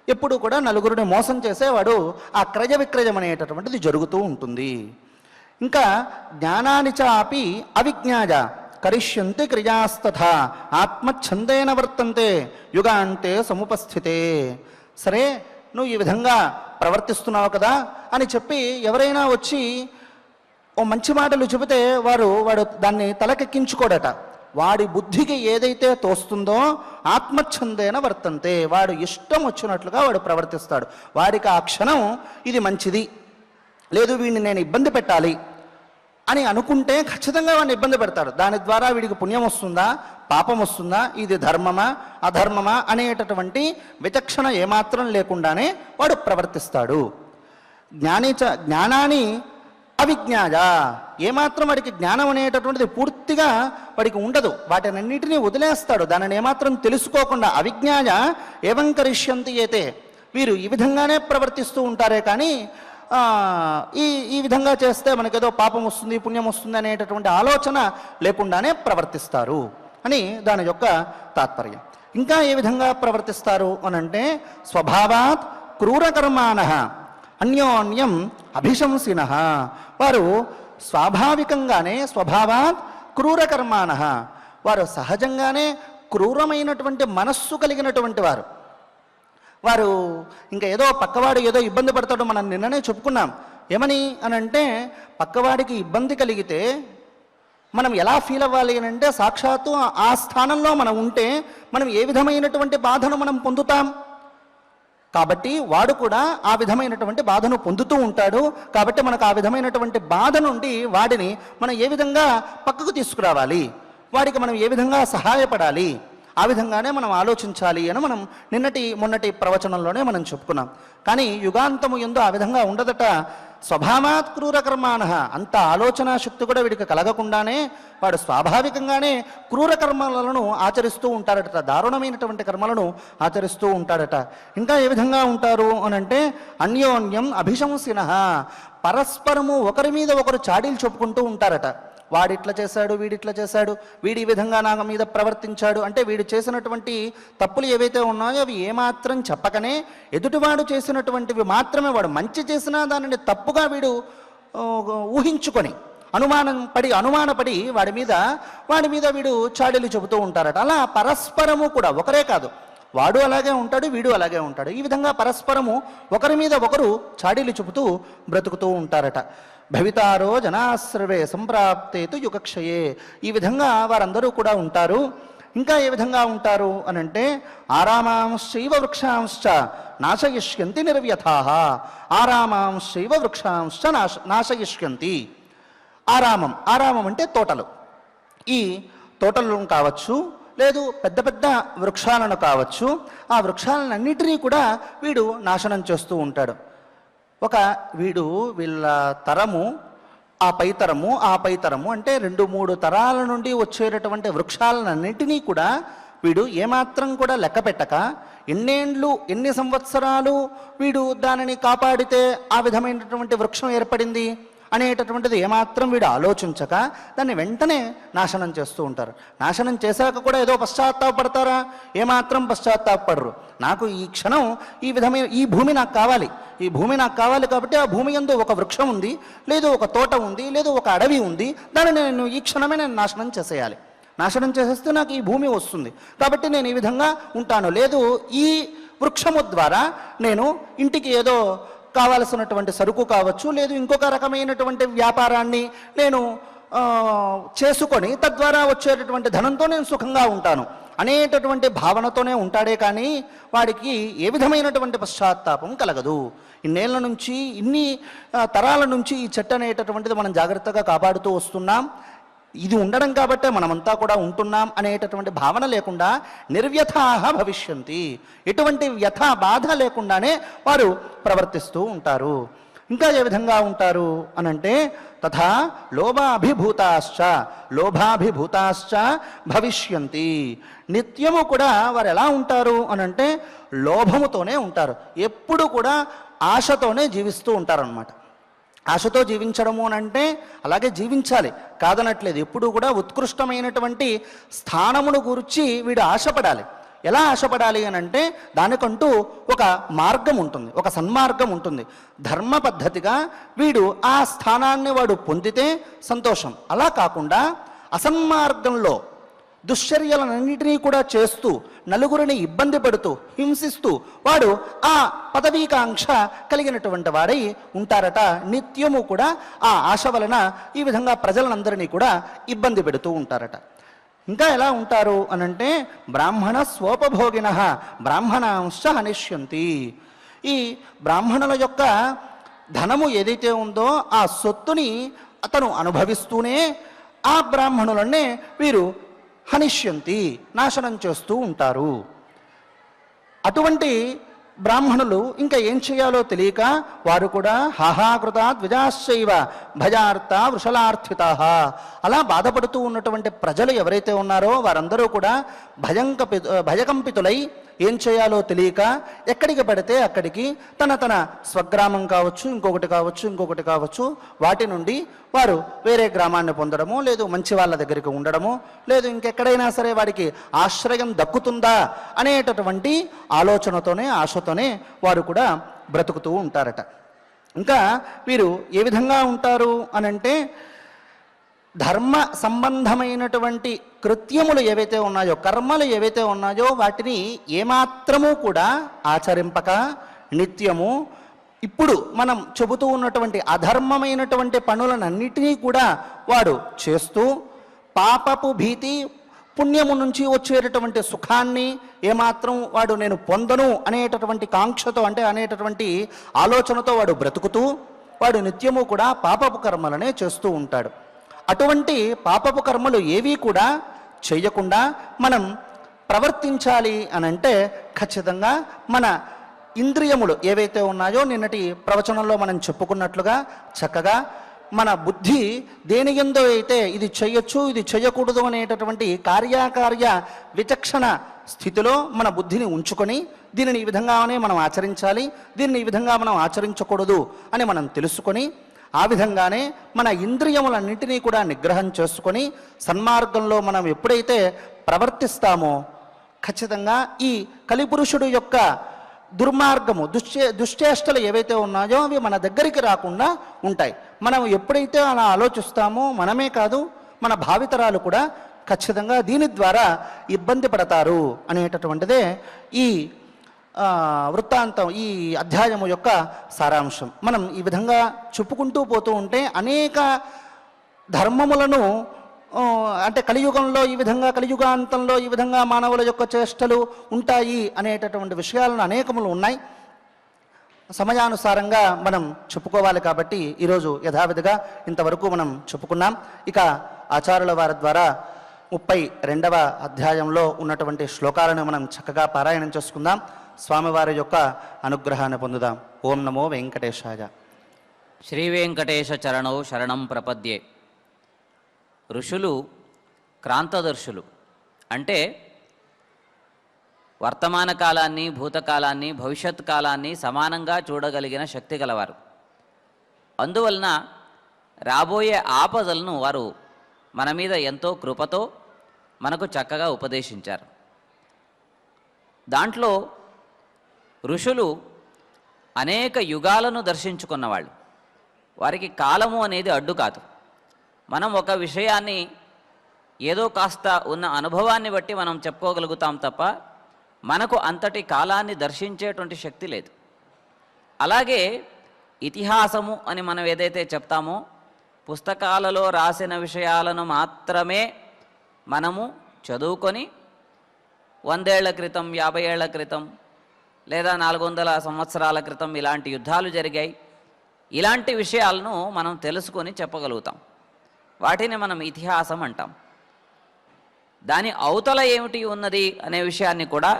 ఎప్పుడు కూడా నలుగురిని మోసం చేసేవాడు ఆ క్రయ విక్రయం అనేటటువంటిది జరుగుతూ ఉంటుంది. ఇంకా జ్ఞానాని చాపి అవిజ్ఞాయ కరిష్యంతి క్రియాస్తథా ఆత్మఛందేన వర్తంతే యుగాంతే సముపస్థితే. సరే, నువ్వు ఈ విధంగా ప్రవర్తిస్తున్నావు కదా అని చెప్పి ఎవరైనా వచ్చి ఓ మంచి మాటలు చెబితే వాడు దాన్ని తలకెక్కించుకోడట. వాడి బుద్ధికి ఏదైతే తోస్తుందో ఆత్మఛందేన వర్తంతే, వాడు ఇష్టం వచ్చినట్లుగా వాడు ప్రవర్తిస్తాడు. వాడికి ఆ క్షణం ఇది మంచిది, లేదు వీడిని నేను ఇబ్బంది పెట్టాలి అని అనుకుంటే ఖచ్చితంగా వాడిని ఇబ్బంది పెడతాడు. దాని ద్వారా వీడికి పుణ్యం వస్తుందా, పాపం వస్తుందా, ఇది ధర్మమా అధర్మమా అనేటటువంటి విచక్షణ ఏమాత్రం లేకుండానే వాడు ప్రవర్తిస్తాడు. జ్ఞానాన్ని అవిజ్ఞాయ, ఏమాత్రం వాడికి జ్ఞానం అనేటటువంటిది పూర్తిగా వాడికి ఉండదు. వాటినన్నిటినీ వదిలేస్తాడు, దానిని ఏమాత్రం తెలుసుకోకుండా. అవిజ్ఞాయ ఏవం కరిష్యంతి ఏతే, వీరు ఈ విధంగానే ప్రవర్తిస్తూ ఉంటారే కానీ ఈ విధంగా చేస్తే మనకేదో పాపం వస్తుంది, పుణ్యం వస్తుంది అనేటటువంటి ఆలోచన లేకుండానే ప్రవర్తిస్తారు అని దాని యొక్క తాత్పర్యం. ఇంకా ఏ విధంగా ప్రవర్తిస్తారు అనంటే స్వభావాత్ క్రూరకర్మాణః అన్యోన్యం అభిశంసినః, వారు స్వాభావికంగానే స్వభావాత్ క్రూరకర్మాణః, వారు సహజంగానే క్రూరమైనటువంటి మనస్సు కలిగినటువంటి వారు. వారు ఇంకా ఏదో పక్కవాడు ఏదో ఇబ్బంది పడతాడో మనం నిన్ననే చెప్పుకున్నాం. ఏమని అనంటే పక్కవాడికి ఇబ్బంది కలిగితే మనం ఎలా ఫీల్ అవ్వాలి అని అంటే సాక్షాత్తు ఆ స్థానంలో మనం ఉంటే మనం ఏ విధమైనటువంటి బాధను మనం పొందుతాం. కాబట్టి వాడు కూడా ఆ విధమైనటువంటి బాధను పొందుతూ ఉంటాడు. కాబట్టి మనకు ఆ విధమైనటువంటి బాధ నుండి వాడిని మనం ఏ విధంగా పక్కకు తీసుకురావాలి, వాడికి మనం ఏ విధంగా సహాయపడాలి, ఆ విధంగానే మనం ఆలోచించాలి అని మనం మొన్నటి ప్రవచనంలోనే మనం చెప్పుకున్నాం. కానీ యుగాంతము యందు ఆ విధంగా ఉండదట. స్వభావాత్ క్రూరకర్మాణః, అంత ఆలోచనా శక్తి కూడా వీడికి కలగకుండానే వాడు స్వాభావికంగానే క్రూర కర్మలను ఆచరిస్తూ ఉంటాడట, దారుణమైనటువంటి కర్మలను ఆచరిస్తూ ఉంటాడట. ఇంకా ఏ విధంగా ఉంటారు అనంటే అన్యోన్యం అభిశంసినః, పరస్పరము ఒకరి మీద ఒకరు చాడీలు చెప్పుకుంటూ ఉంటారట. వాడిట్లా చేశాడు, వీడిట్లా చేశాడు, వీడి ఈ విధంగా నా మీద ప్రవర్తించాడు అంటే వీడు చేసినటువంటి తప్పులు ఏవైతే ఉన్నాయో అవి ఏమాత్రం చెప్పకనే ఎదుటివాడు చేసినటువంటివి మాత్రమే, వాడు మంచి చేసినా దానిని తప్పుగా వీడు ఊహించుకొని అనుమానపడి వాడి మీద వీడు చాడీలు చెబుతూ ఉంటారట. అలా పరస్పరము కూడా, ఒకరే కాదు, వాడు అలాగే ఉంటాడు, వీడు అలాగే ఉంటాడు. ఈ విధంగా పరస్పరము ఒకరి మీద ఒకరు చాడీలు చెబుతూ బ్రతుకుతూ ఉంటారట. భవితారో జనాశ్రవే సంప్రాప్తేతు యుగక్షయే, ఈ విధంగా వారందరూ కూడా ఉంటారు. ఇంకా ఏ విధంగా ఉంటారు అనంటే ఆరామాంశ్చైవ వృక్షాంశ్చ నాశయిష్యంతి నిర్వ్యథాః, ఆరామాంశ్చైవ వృక్షాంశ్చ నాశయిష్యంతి. ఆరామం అంటే తోటలు. ఈ తోటలను కావచ్చు, లేదు పెద్ద పెద్ద వృక్షాలను కావచ్చు, ఆ వృక్షాలన్నిటినీ కూడా వీడు నాశనం చేస్తూ ఉంటాడు. వీళ్ళ తరము, ఆ పైతరము అంటే 2-3 తరాల నుండి వచ్చేటటువంటి వృక్షాలన్నింటినీ కూడా వీడు ఏమాత్రం కూడా లెక్క పెట్టక ఎన్ని సంవత్సరాలు వీడు దానిని కాపాడితే ఆ విధమైనటువంటి వృక్షం ఏర్పడింది అనేటటువంటిది ఏమాత్రం వీడు ఆలోచించక దాన్ని వెంటనే నాశనం చేస్తూ ఉంటారు. నాశనం చేశాక కూడా ఏదో పశ్చాత్తాపడతారా? ఏమాత్రం పశ్చాత్తాపడరు. నాకు ఈ క్షణం ఈ భూమి నాకు కావాలి, ఈ భూమి నాకు కావాలి కాబట్టి ఆ భూమి యందు ఒక వృక్షం ఉంది, లేదు ఒక తోట ఉంది, లేదు ఒక అడవి ఉంది, దాన్ని నేను ఈ క్షణమే నాశనం చేసేయాలి. నాశనం చేసేస్తే నాకు ఈ భూమి వస్తుంది కాబట్టి నేను ఈ విధంగా ఉంటాను. లేదు ఈ వృక్షము ద్వారా నేను ఇంటికి ఏదో కావలసినటువంటి సరుకు కావచ్చు, లేదు ఇంకొక రకమైనటువంటి వ్యాపారాన్ని నేను చేసుకొని తద్వారా వచ్చేటటువంటి ధనంతో నేను సుఖంగా ఉంటాను అనేటటువంటి భావనతోనే ఉంటాడే కానీ వాడికి ఏ విధమైనటువంటి పశ్చాత్తాపం కలగదు. ఇన్నేళ్ల నుంచి, ఇన్ని తరాల నుంచి ఈ చెట్టు అనేటటువంటిది మనం జాగ్రత్తగా కాపాడుతూ వస్తున్నాం. ఇది ఉండడం కాబట్టే మనమంతా కూడా ఉంటున్నాం అనేటటువంటి భావన లేకుండా నిర్వ్యథాహ భవిష్యంతి, ఎటువంటి వ్యథ బాధ లేకుండానే వారు ప్రవర్తిస్తూ ఉంటారు. ఇంకా ఏ విధంగా ఉంటారు అనంటే తథా లోభాభిభూతాశ్చ భవిష్యంతి, నిత్యము కూడా వారు ఎలా ఉంటారు అనంటే లోభముతోనే ఉంటారు, ఎప్పుడు కూడా ఆశతోనే జీవిస్తూ ఉంటారన్నమాట. ఆశతో జీవించడము అనంటే అలాగే జీవించాలి, కాదనట్లేదు. ఎప్పుడు కూడా ఉత్కృష్టమైనటువంటి స్థానమును గురించి వీడు ఆశపడాలి. ఎలా ఆశపడాలి అనంటే దానికంటూ ఒక మార్గం ఉంటుంది, ఒక సన్మార్గం ఉంటుంది. ధర్మ పద్ధతిగా వీడు ఆ స్థానాన్ని వాడు పొందితే సంతోషం. అలా కాకుండా అసన్మార్గంలో దుశ్చర్యలన్నింటినీ కూడా చేస్తూ నలుగురిని ఇబ్బంది పెడుతూ హింసిస్తూ వాడు ఆ పదవీకాంక్ష కలిగినటువంటి వాడై ఉంటారట. నిత్యము కూడా ఆ ఆశ వలన ఈ విధంగా ప్రజలందరినీ కూడా ఇబ్బంది పెడుతూ ఉంటారట. ఇంకా ఎలా ఉంటారు అనంటే బ్రాహ్మణ స్వోపభోగిన బ్రాహ్మణాంశ హనిష్యంతి, ఈ బ్రాహ్మణుల యొక్క ధనము ఏదైతే ఉందో ఆ సొత్తుని అతను అనుభవిస్తూనే ఆ బ్రాహ్మణులనే వీరు హనిష్యంతి, నాశనం చేస్తూ ఉంటారు. అటువంటి బ్రాహ్మణులు ఇంకా ఏం చేయాలో తెలియక వారు కూడా హాహాకృత ద్విజాశ్చైవ భజార్త వృషలార్థిత, అలా బాధపడుతూ ఉన్నటువంటి ప్రజలు ఎవరైతే ఉన్నారో వారందరూ కూడా భయకంపితులై ఏం చేయాలో తెలియక ఎక్కడికి పడితే అక్కడికి తన స్వగ్రామం కావచ్చు, ఇంకొకటి కావచ్చు వాటి నుండి వారు వేరే గ్రామాన్ని పొందడము, లేదు మంచి వాళ్ళ దగ్గరికి ఉండడము, లేదు ఇంకెక్కడైనా సరే వాడికి ఆశ్రయం దక్కుతుందా అనేటటువంటి ఆలోచనతోనే ఆశతోనే వారు కూడా బ్రతుకుతూ ఉంటారట. ఇంకా వీరు ఏ విధంగా ఉంటారు అనంటే ధర్మ సంబంధమైనటువంటి కృత్యములు ఏవైతే ఉన్నాయో, కర్మలు ఏవైతే ఉన్నాయో వాటిని ఏమాత్రము కూడా ఆచరింపక నిత్యము ఇప్పుడు మనం చెబుతూ ఉన్నటువంటి అధర్మమైనటువంటి పనులనన్నిటినీ కూడా వాడు చేస్తూ పాపపు భీతి పుణ్యము నుంచి వచ్చేటటువంటి సుఖాన్ని ఏమాత్రం వాడు నేను పొందను అనేటటువంటి కాంక్షతో అనేటటువంటి ఆలోచనతో వాడు బ్రతుకుతూ వాడు నిత్యము కూడా పాపపు కర్మలనే చేస్తూ ఉంటాడు. అటువంటి పాపపు కర్మలు ఏవీ కూడా చేయకుండా మనం ప్రవర్తించాలి అనంటే ఖచ్చితంగా మన ఇంద్రియములు ఏవైతే ఉన్నాయో నిన్నటి ప్రవచనంలో మనం చెప్పుకున్నట్లుగా చక్కగా మన బుద్ధి దేని యందో అయితే ఇది చేయొచ్చు ఇది చేయకూడదు అనేటటువంటి కార్యకార్య విచక్షణ స్థితిలో మన బుద్ధిని ఉంచుకొని దీనిని ఈ విధంగానే మనం ఆచరించాలి, దీన్ని ఈ విధంగా మనం ఆచరించకూడదు అని మనం తెలుసుకొని ఆ విధంగానే మన ఇంద్రియములన్నింటినీ కూడా నిగ్రహం చేసుకొని సన్మార్గంలో మనం ఎప్పుడైతే ప్రవర్తిస్తామో ఖచ్చితంగా ఈ కలిపురుషుడు యొక్క దుర్మార్గము దుశ్చేష్టలు ఏవైతే ఉన్నాయో అవి మన దగ్గరికి రాకుండా ఉంటాయి. మనం ఎప్పుడైతే అలా ఆలోచిస్తామో మనమే కాదు మన భావితరాలు కూడా ఖచ్చితంగా దీని ద్వారా ఇబ్బంది పడతారు అనేటటువంటిదే ఈ వృత్తాంతం, ఈ అధ్యాయము యొక్క సారాంశం. మనం ఈ విధంగా చెప్పుకుంటూ పోతూ ఉంటే అనేక ధర్మములను కలియుగంలో ఈ విధంగా కలియుగాంతంలో ఈ విధంగా మానవుల యొక్క చేష్టలు ఉంటాయి అనేటటువంటి విషయాలను అనేకములు ఉన్నాయి. సమయానుసారంగా మనం చెప్పుకోవాలి కాబట్టి ఈరోజు యథావిధిగా ఇంతవరకు మనం చెప్పుకున్నాం. ఇక ఆచార్యుల వారి ద్వారా 32వ అధ్యాయంలో ఉన్నటువంటి శ్లోకాలను మనం చక్కగా పారాయణం చేసుకుందాం. స్వామివారి యొక్క అనుగ్రహాన్ని పొందుదాం. ఓం నమో వెంకటేశాయ. శ్రీ వెంకటేశ చరణౌ శరణం ప్రపద్యే. ఋషులు క్రాంతదర్శులు అంటే వర్తమాన కాలాన్ని, భూతకాలాన్ని, భవిష్యత్ కాలాన్ని సమానంగా చూడగలిగిన శక్తి గలవారు. అందువలన రాబోయే ఆపదలను వారు మన మీద ఎంతో కృపతో మనకు చక్కగా ఉపదేశించారు. దాంట్లో ఋషులు అనేక యుగాలను దర్శించుకున్నవాళ్ళు. వారికి కాలము అనేది అడ్డు కాదు. మనం ఒక విషయాన్ని ఏదో కాస్త ఉన్న అనుభవాన్ని బట్టి మనం చెప్పుకోగలుగుతాం తప్ప మనకు అంతటి కాలాన్ని దర్శించేటువంటి శక్తి లేదు. అలాగే ఇతిహాసము అని మనం ఏదైతే చెప్తామో పుస్తకాలలో రాసిన విషయాలను మాత్రమే మనము చదువుకొని 100 ఏళ్ల క్రితం, 50 ఏళ్ల క్రితం లేదా 400 సంవత్సరాల క్రితం ఇలాంటి యుద్ధాలు జరిగాయి, ఇలాంటి విషయాలను మనం తెలుసుకొని చెప్పగలుగుతాం. వాటిని మనం ఇతిహాసం అంటాం. దాని అవతల ఏమిటి ఉన్నది అనే విషయాన్ని కూడా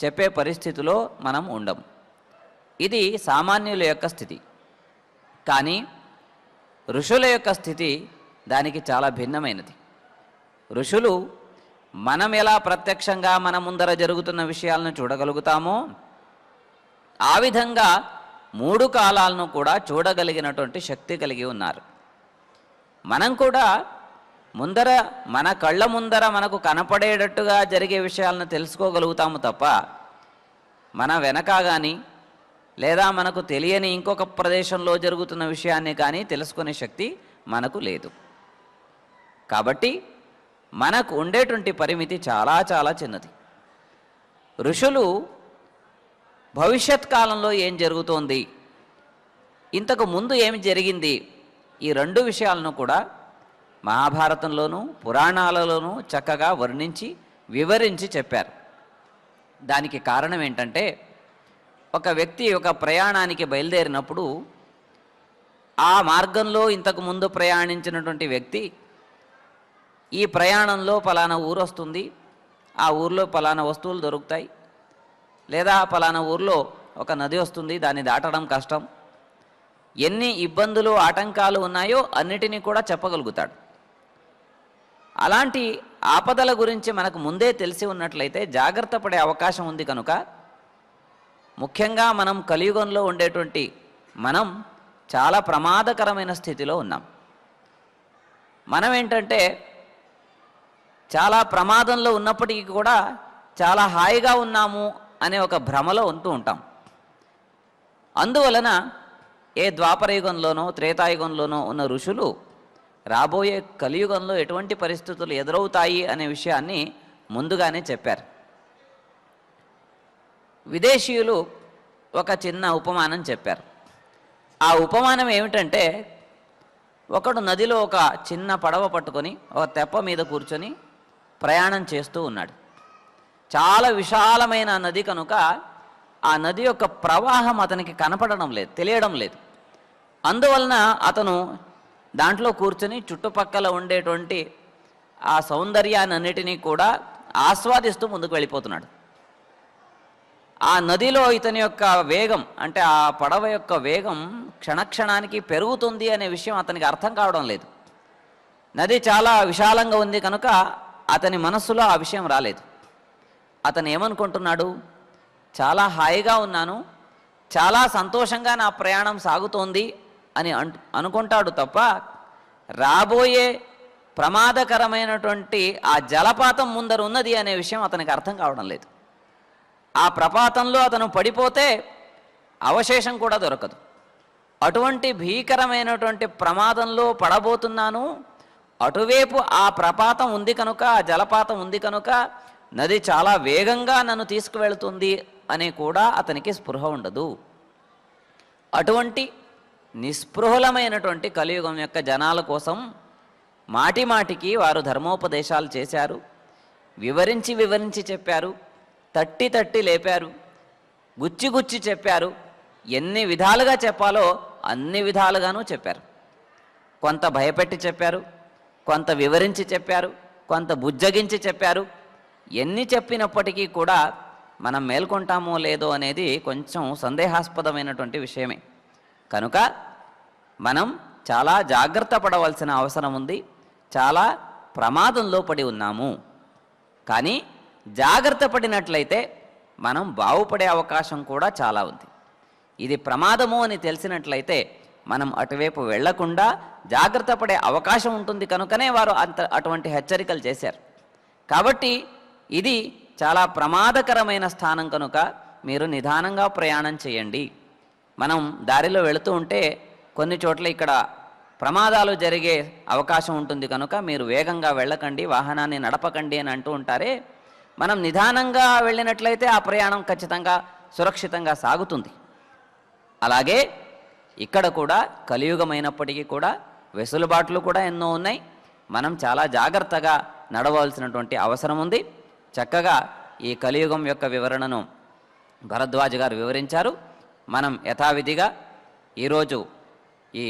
చెప్పే పరిస్థితిలో మనం ఉండం. ఇది సామాన్యుల యొక్క స్థితి. కానీ ఋషుల యొక్క స్థితి దానికి చాలా భిన్నమైనది. ఋషులు మనం ఎలా ప్రత్యక్షంగా మన ముందర జరుగుతున్న విషయాలను చూడగలుగుతామో ఆ విధంగా 3 కాలాలను కూడా చూడగలిగినటువంటి శక్తి కలిగి ఉన్నారు. మనం కూడా మన కళ్ళ ముందర మనకు కనపడేటట్టుగా జరిగే విషయాలను తెలుసుకోగలుగుతాము తప్ప మన వెనక కానీ లేదా మనకు తెలియని ఇంకొక ప్రదేశంలో జరుగుతున్న విషయాన్ని కానీ తెలుసుకునే శక్తి మనకు లేదు. కాబట్టి మనకు ఉండేటువంటి పరిమితి చాలా చాలా చిన్నది. ఋషులు భవిష్యత్ కాలంలో ఏం జరుగుతోంది, ఇంతకు ముందు ఏమి జరిగింది, ఈ 2 విషయాలను కూడా మహాభారతంలోనూ పురాణాలలోనూ చక్కగా వర్ణించి వివరించి చెప్పారు. దానికి కారణం ఏంటంటే, ఒక వ్యక్తి ఒక ప్రయాణానికి బయలుదేరినప్పుడు ఆ మార్గంలో ఇంతకు ముందు ప్రయాణించినటువంటి వ్యక్తి ఈ ప్రయాణంలో పలానా ఊరు వస్తుంది, ఆ ఊర్లో పలానా వస్తువులు దొరుకుతాయి, లేదా పలానా ఊర్లో ఒక నది వస్తుంది, దాన్ని దాటడం కష్టం, ఎన్ని ఇబ్బందులు ఆటంకాలు ఉన్నాయో అన్నిటినీ కూడా చెప్పగలుగుతాడు. అలాంటి ఆపదల గురించి మనకు ముందే తెలిసి ఉన్నట్లయితే జాగ్రత్త పడే అవకాశం ఉంది. కనుక ముఖ్యంగా మనం కలియుగంలో ఉండేటువంటి మనం చాలా ప్రమాదకరమైన స్థితిలో ఉన్నాం. మనం ఏంటంటే చాలా ప్రమాదంలో ఉన్నప్పటికీ కూడా చాలా హాయిగా ఉన్నాము అనే ఒక భ్రమలో ఉంటూ ఉంటాం. అందువలన ఏ ద్వాపరయుగంలోనో త్రేతాయుగంలోనో ఉన్న ఋషులు రాబోయే కలియుగంలో ఎటువంటి పరిస్థితులు ఎదురవుతాయి అనే విషయాన్ని ముందుగానే చెప్పారు. విదేశీయులు ఒక చిన్న ఉపమానం చెప్పారు. ఆ ఉపమానం ఏమిటంటే, ఒకడు నదిలో ఒక చిన్న పడవ పట్టుకొని ఒక తెప్ప మీద కూర్చొని ప్రయాణం చేస్తూ ఉన్నాడు. చాలా విశాలమైన నది కనుక ఆ నది యొక్క ప్రవాహం అతనికి కనపడడం లేదు, తెలియడం లేదు. అందువలన అతను దాంట్లో కూర్చొని చుట్టుపక్కల ఉండేటువంటి ఆ సౌందర్యాన్నిటినీ కూడా ఆస్వాదిస్తూ ముందుకు వెళ్ళిపోతున్నాడు. ఆ నదిలో ఇతని యొక్క వేగం, అంటే ఆ పడవ యొక్క వేగం క్షణక్షణానికి పెరుగుతుంది అనే విషయం అతనికి అర్థం కావడం లేదు. నది చాలా విశాలంగా ఉంది కనుక అతని మనస్సులో ఆ విషయం రాలేదు. అతను ఏమనుకుంటున్నాడు, చాలా హాయిగా ఉన్నాను, చాలా సంతోషంగా నా ప్రయాణం సాగుతోంది అని అనుకుంటాడు తప్ప రాబోయే ప్రమాదకరమైనటువంటి ఆ జలపాతం ముందర ఉన్నది అనే విషయం అతనికి అర్థం కావడం లేదు. ఆ ప్రపాతంలో అతను పడిపోతే అవశేషం కూడా దొరకదు. అటువంటి భీకరమైనటువంటి ప్రమాదంలో పడబోతున్నాను, అటువైపు ఆ ప్రపాతం ఉంది కనుక, ఆ జలపాతం ఉంది కనుక నది చాలా వేగంగా నన్ను తీసుకువెళ్తుంది అని కూడా అతనికి స్పృహ ఉండదు. అటువంటి నిస్పృహలమైనటువంటి కలియుగం యొక్క జనాల కోసం మాటి మాటికి వారు ధర్మోపదేశాలు చేశారు, వివరించి వివరించి చెప్పారు, తట్టి తట్టి లేపారు, గుచ్చి గుచ్చి చెప్పారు. ఎన్ని విధాలుగా చెప్పాలో అన్ని విధాలుగానూ చెప్పారు. కొంత భయపెట్టి చెప్పారు, కొంత వివరించి చెప్పారు, కొంత బుజ్జగించి చెప్పారు. ఎన్ని చెప్పినప్పటికీ కూడా మనం మేల్కొంటామో లేదో అనేది కొంచెం సందేహాస్పదమైనటువంటి విషయమే. కనుక మనం చాలా జాగ్రత్త పడవలసిన అవసరం ఉంది. చాలా ప్రమాదంలో పడి ఉన్నాము. కానీ జాగ్రత్త పడినట్లయితే మనం బాగుపడే అవకాశం కూడా చాలా ఉంది. ఇది ప్రమాదము అని తెలిసినట్లయితే మనం అటువైపు వెళ్లకుండా జాగ్రత్త పడే అవకాశం ఉంటుంది. కనుకనే వారు అటువంటి హెచ్చరికలు చేశారు. కాబట్టి ఇది చాలా ప్రమాదకరమైన స్థానం కనుక మీరు నిదానంగా ప్రయాణం చేయండి. మనం దారిలో వెళుతూ ఉంటే కొన్ని చోట్ల ఇక్కడ ప్రమాదాలు జరిగే అవకాశం ఉంటుంది కనుక మీరు వేగంగా వెళ్ళకండి, వాహనాన్ని నడపకండి అని అంటూ ఉంటారే. మనం నిదానంగా వెళ్ళినట్లయితే ఆ ప్రయాణం ఖచ్చితంగా సురక్షితంగా సాగుతుంది. అలాగే ఇక్కడ కూడా కలియుగమైనప్పటికీ కూడా వెసులుబాట్లు కూడా ఎన్నో ఉన్నాయి. మనం చాలా జాగ్రత్తగా నడవలసినటువంటి అవసరం ఉంది. చక్కగా ఈ కలియుగం యొక్క వివరణను భరద్వాజ గారు వివరించారు. మనం యథావిధిగా ఈరోజు ఈ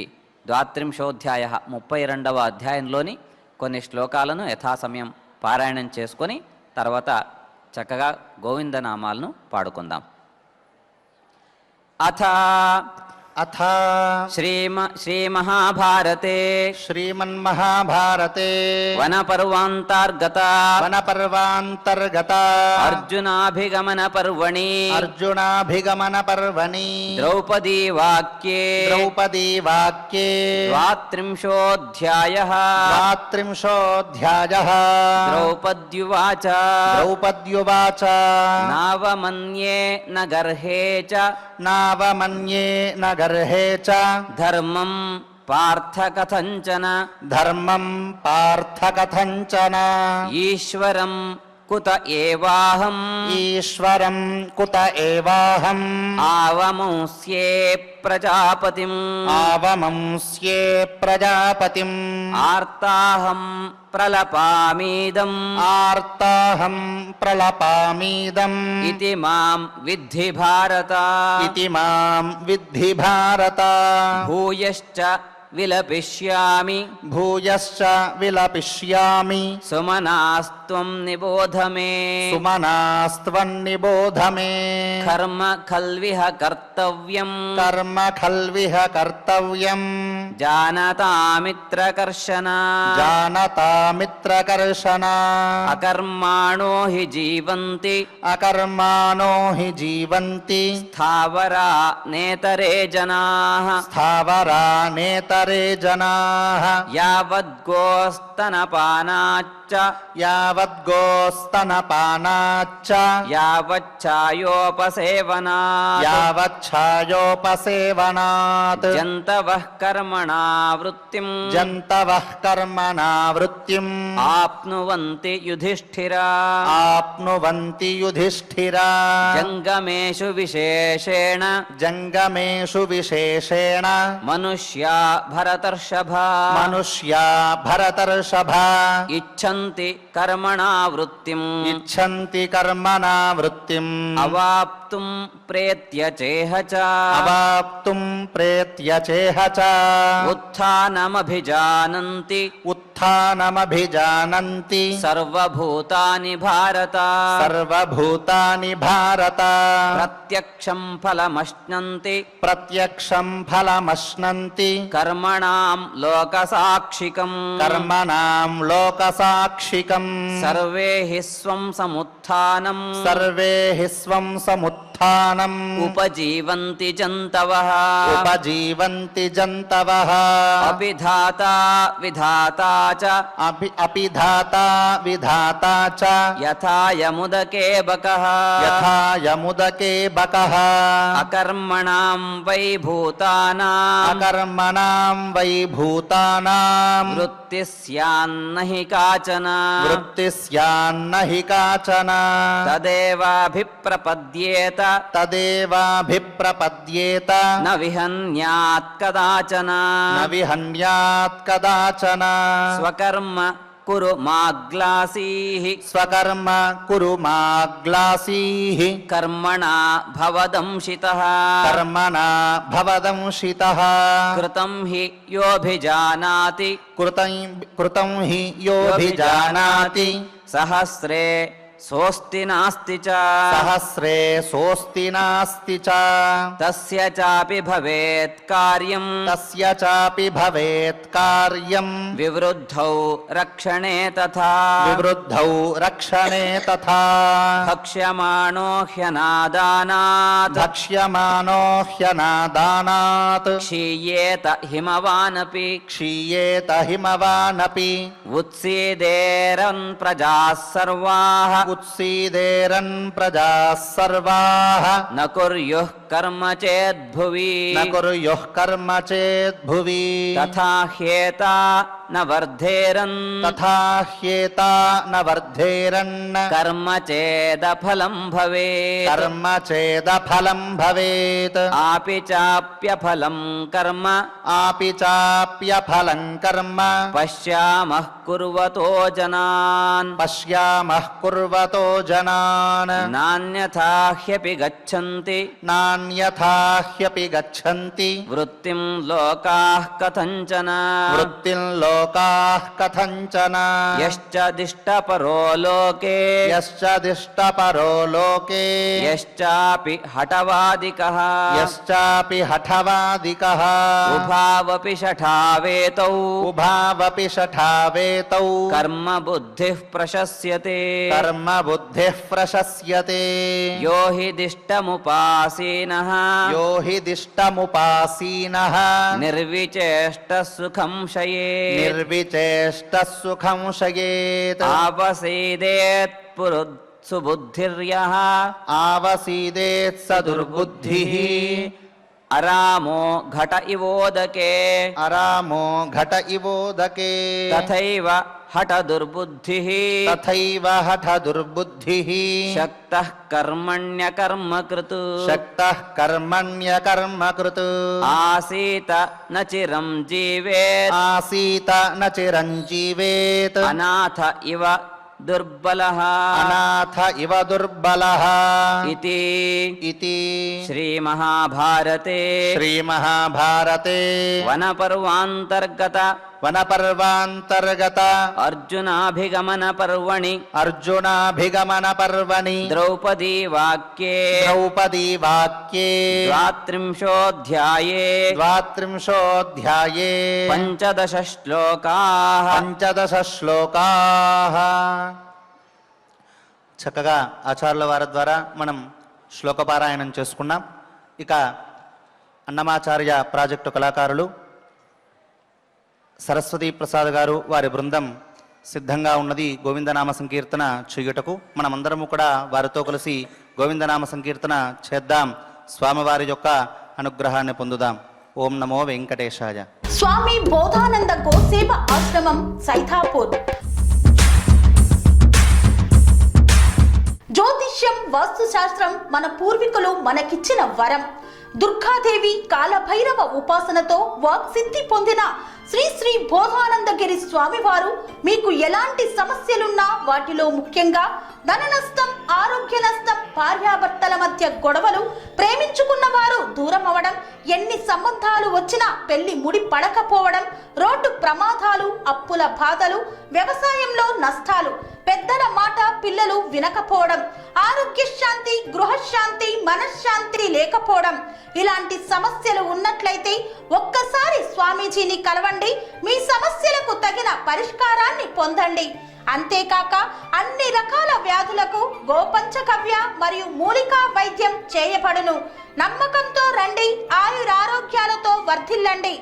ద్వాత్రింశోధ్యాయ 32వ అధ్యాయంలోని కొన్ని శ్లోకాలను యథాసమయం పారాయణం చేసుకొని తర్వాత చక్కగా గోవిందనామాలను పాడుకుందాం. అథ అథ శ్రీమహాభారతే శ్రీమన్మహాభారతే వనపర్వాంతర్గత వనపర్వాంతర్గత అర్జునాభిగమన పర్వణి అర్జునాభిగమన పర్వణి ద్రౌపదీ వాక్యే ద్రౌపదీ వాక్యే ద్వాత్రింశోధ్యాయః ద్వాత్రింశోऽధ్యాయः ద్రౌపద్యువాచ ద్రౌపద్యువాచ నావమన్యే న గర్హే చ నావమన్యే న గర్హే చ ధర్మం పార్థ కథంచన ధర్మం పార్థ కథంచన ఈశ్వరం కుత ఏవాహం ఈశ్వరం కుత ఏవాహం ఆవముస్యే ప్రజాపతిం ఆవమంస్యే ప్రజాపతిం ఆర్తాహం ప్రలపామీదం ఆర్తాహం ప్రలపామీదం ఇతి మాం విద్ధి భారత ఇతి మాం విద్ధి భారత భూయశ్చ విలపిష్యామి భూయశ్చ విలపిష్యామి సుమనాస్త్వం నిబోధ మే సుమనాస్త్వన్నిబోధ మే కర్మ ఖల్విహ కర్తవ్యం కర్మ ఖల్విహ కర్తవ్యం జానతామిత్రకర్షణ జానతామిత్రకర్షణ అకర్మాణో హి జీవంతి అకర్మాణో హి జీవంతి స్థావరా నేతరే జనాః స్థావరా నేతరే జనాః యావద్గోస్తనపానాచ్చ యావద్గోస్తనపానాచ్చ యావచ్ఛాయోపసేవనాత్ యావచ్ఛాయోపసేవనాత్ జంతవః కర్మణా వృత్తిం జంతవః కర్మణా వృత్తిం ఆప్నువంతి యుధిష్ఠిరా ఆప్నువంతి యుధిష్ఠిరా జంగమేషు విశేషేణ జంగమేషు విశేషేణ మనుష్యా భరతర్షభ మనుష్యా భరతర్షభ ఇచ్ఛంతి కర్మణా వృత్తిం ఇచ్ఛంతి కర్మణా వృత్తిం అవాప్తుం ప్రేత్య చేహ చ అవాప్తుం ప్రేత్య చేహ చ ఉత్థానమభిజానంతి ఉత్థానమభిజానంతి సర్వభూతాని భారత సర్వభూతాని భారత ప్రత్యక్షం ఫలమశ్నంతి ప్రత్యక్షం ఫలమశ్నంతి కర్మణాం లోకసాక్షికం కర్మణాం లోకసాక్షికం సర్వే హి స్వం సముత్థానం సర్వే హి స్వం సముత్థానం ఉపజీవంతి జంతవః ఉపజీవంతి జంతవః అపిధాతా విధాతా చ అపిధాతా విధాతా చ యథా యముదకే బకః యథా యముదకే బకః అకర్మణాం వై భూతానాం అకర్మణాం వై భూతానాం వృత్తి స్యాన్న హి కాచన వృత్తి స్యాన్న హి కాచన తదేవాభిప్రపద్యేత తదేవాభిప్రపద్యేత న విహన్యాత్ కదాచన న విహన్యాత్ కదాచన స్వకర్మ కురు మాగ్లాసీః స్వకర్మ కురు మాగ్లాసీః కర్మణా భవదంశితః కర్మణా భవదంశితః కృతం హి యోభిజానాతి కృతం హి యోభిజానాతి సహస్రే సోస్తి నాస్తి చ సహస్రే సోస్తి నాస్తి చ తస్య చాపి భవేత్ కార్యం తస్య చాపి భవేత్ కార్యం వివృద్ధౌ రక్షణే తథా వివృద్ధౌ రక్షణే తథా భక్ష్యమాణో హ్యనాదానాత్ భక్ష్యమానో హ్యనాదానాత్ క్షీయేత హిమవానపి క్షీయేత హిమవానపి ఉత్సీదేరన్ ప్రజాః సర్వాః ఉత్సీదేరన్ ప్రజాః సర్వాః న కుర్యుః కర్మ చేద్భువి న కుర్యుః కర్మ చేద్భువి తథా హ్యేతా న వర్ధేరన్ తథా హ్యేతా న వర్ధేరన్ కర్మ చేదఫలం భవేత్ కర్మ చేదఫలం భవేత్ ఆపి చాప్యఫలం కర్మ ఆపి చాప్యఫలం కర్మ పశ్యామః కుర్వతో జనాన్ పశ్యామః కుర్వతో జనాన్ నాన్యథా హ్యపి గచ్చంతి నాన్యథా నాన్యథా హ్యపి గచ్చంతి వృత్తిం లోకాః కథంచన వృత్తిం లోకాః కథంచన యశ్చ దిష్టపరో లోకే యశ్చ దిష్టపరో లోకే యశ్చాపి హఠవాదికః యశ్చాపి హఠవాదికః ఉభావపి షఠావేతౌ ఉభావపి షఠావేతౌ కర్మ బుద్ధిః ప్రశస్యతే కర్మ బుద్ధిః ప్రశస్యతే యో హి దిష్టముపాసీనః యో హి దిష్టముపాసీనః నిర్విచేష్ట సుఖం శయేత్ నిర్విచేష్ట సుఖం శయేత్ ఆపసీదేత్ సుబుద్ధిర్యః ఆవసీదేత్ స దుర్బుద్ధిః అరామో ఘట ఇవోదకే అరామో ఘట ఇవోదకే తథైవ హఠ దుర్బుద్ధిః తథైవ హఠ దుర్బుద్ధిః శక్తః కర్మణ్యకర్మకృత్ శక్తః కర్మణ్యకర్మకృత్ ఆసీత న చిరం జీవేత్ ఆసీత న చిరంజీవేత్ అనాథ ఇవ దుర్బలః అనాథ ఇవ దుర్బలః ఇతి ఇతి శ్రీమహాభారతే శ్రీమహాభారతే వనపర్వాంతర్గత వనపర్వాంతర్గత అర్జునాభిగమన పర్వణి అర్జునాభిగమన పర్వణి ద్రౌపదీ వాక్యే ద్రౌపదీ వాక్యే ద్వాత్రింశోऽధ్యాయే ద్వాత్రింశోऽధ్యాయే పంచదశ శ్లోకాః పంచదశ శ్లోకాః. చక్కగా ఆచార్యుల వారి ద్వారా మనం శ్లోకపారాయణం చేసుకున్నాం. ఇక అన్నమాచార్య ప్రాజెక్టు కళాకారులు సరస్వతీ ప్రసాద్ గారు వారి బృందం సిద్ధంగా ఉన్నది గోవిందనామ సంకీర్తన చేయుటకు. మనమందరము కూడా వారితో కలిసి గోవిందనామ సంకీర్తన చేద్దాం. స్వామివారి యొక్క అనుగ్రహాన్ని పొందుదాం. ఓం నమో వెంకటేశాయ. స్వామి బోధానంద గోసేవ ఆశ్రమం సైథాపూర్. జ్యోతిష్యం వాస్తుశాస్త్రం మన పూర్వీకులు మనకిచ్చిన వరం. దుర్గాదేవి కాలభైరవ ఉపాసనతో వాక్సిద్ధి పొందిన శ్రీ శ్రీ బోధానందగిరి స్వామివారు మీకు ఎలాంటి సమస్యలున్నా, వాటిలో ముఖ్యంగా ధన నష్టం, ఆరోగ్య నష్టం, భార్యాభర్తల మధ్య గొడవలు, ప్రేమించుకున్న వారు దూరం అవడం, ఎన్ని సంబంధాలు వచ్చినా పెళ్లి ముడి పడకపోవడం, రోడ్డు ప్రమాదాలు, అప్పుల బాధలు, వ్యవసాయంలో నష్టాలు, పెద్దల మాట పిల్లలు వినకపోవడం, ఆరోగ్య శాంతి, గృహశాంతి, మనశ్శాంతి లేకపోవడం, ఇలాంటి సమస్యలు ఉన్నట్లయితే ఒక్కసారి స్వామీజీని కలవండి. మీ సమస్యలకు తగిన పరిష్కారాన్ని పొందండి. అంతేకాక అన్ని రకాల వ్యాధులకు గోపంచకవ్య మరియు మూలికా వైద్యం చేయబడును. నమ్మకంతో రండి, ఆయురారోగ్యాలతో వర్ధిల్లండి.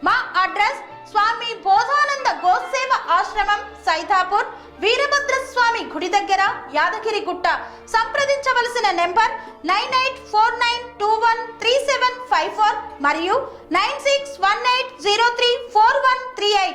మా అడ్రస్ స్వామి బోధానంద గోసేవ ఆశ్రమం సైథాపూర్, వీరభద్రస్వామి గుడి దగ్గర, యాదగిరిగుట్ట. సంప్రదించవలసిన నెంబర్ 9849213754 మరియు 9618034138.